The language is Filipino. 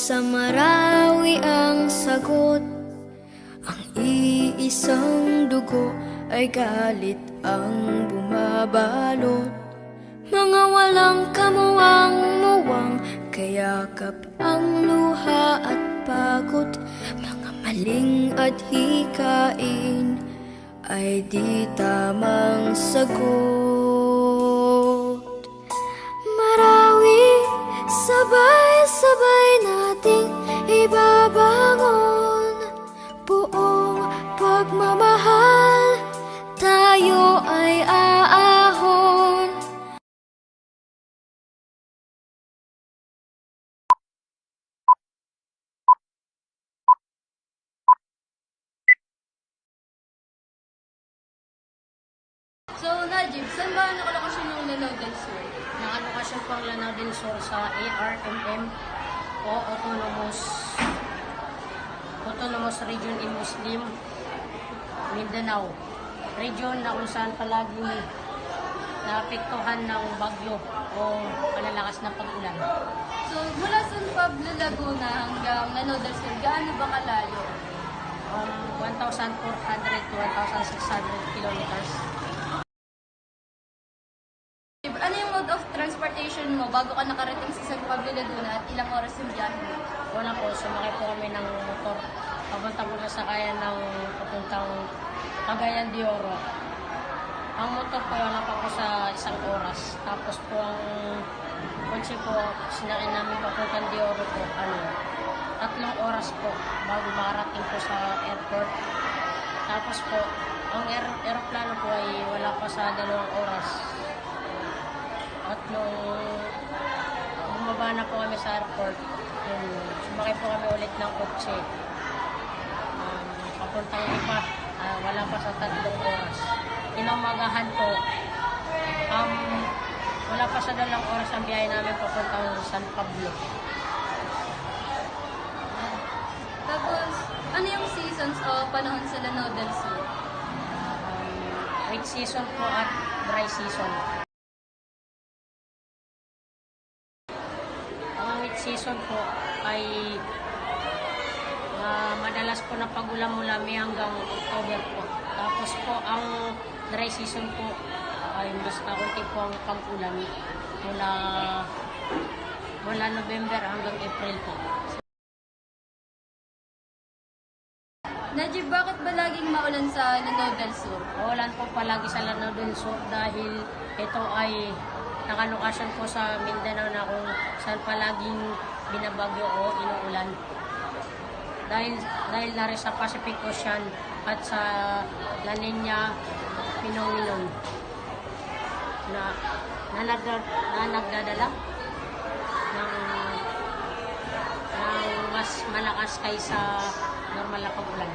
sa Marawi ang sagot. Ang iisang dugo ay galit ang bumabalot. Mga walang kamuwang-muwang, kayakap ang luha at pagod. Mga maling at hikain ay di tamang sagot. Marawi, sabay-sabay nating ibabangon. Buong pagmamahal, tayo ay aahon. So, Najib, saan ba nakalokasyon yung Lanao del Sur? Nakalokasyon po ang Lanao del Sur sa ARMM o Autonomous Region in Muslim Mindanao. Region na kung saan palaging naapektuhan ng bagyo o malalakas na pag-ulan. So, mula San Pablo, Laguna hanggang Lanao del Sur, gaano ba kalayo? 1,400 to 1,600 kilometers. Ano yung mode of transportation mo bago ka nakarating sa San Pablo, Laguna at ilang oras yung biyahe mo? Una po, sumakay po kami ng motor. Papunta po na sa kaya ng papuntang Cagayan de Oro. Ang motor po, wala pa po sa 1 oras. Tapos po ang kotse po, sinakay namin papuntang de Oro po, 3 oras po bago makarating po sa airport. Tapos po, ang aeroplano po ay wala pa sa 2 oras. At nung bumaba na po kami sa airport, sumakay po kami ulit ng kotse. Papuntang Lipa, wala pa sa 3 oras. Inamagahan po, wala pa sa 2 oras ang biyahe namin papuntang San Pablo. Tapos, ano yung seasons o panahon sa Lanao del Sur? Wet season po at dry season. Ang wet season po ay madalas po na pag-ulan mula May hanggang October po. Tapos po ang dry season po ay mas kaunti po ang pag-ulan mula November hanggang April po. Najib, bakit ba laging maulan sa Lanao del Sur? Maulan po palagi sa Lanao del Sur dahil ito ay nakalokasyon po sa Mindanao na kung saan palaging binabagyo o inuulan. Dahil na rin sa Pacific Ocean at sa La Niña phenomenon na nagdadala ng mas malakas kaysa normal na pag-ulan.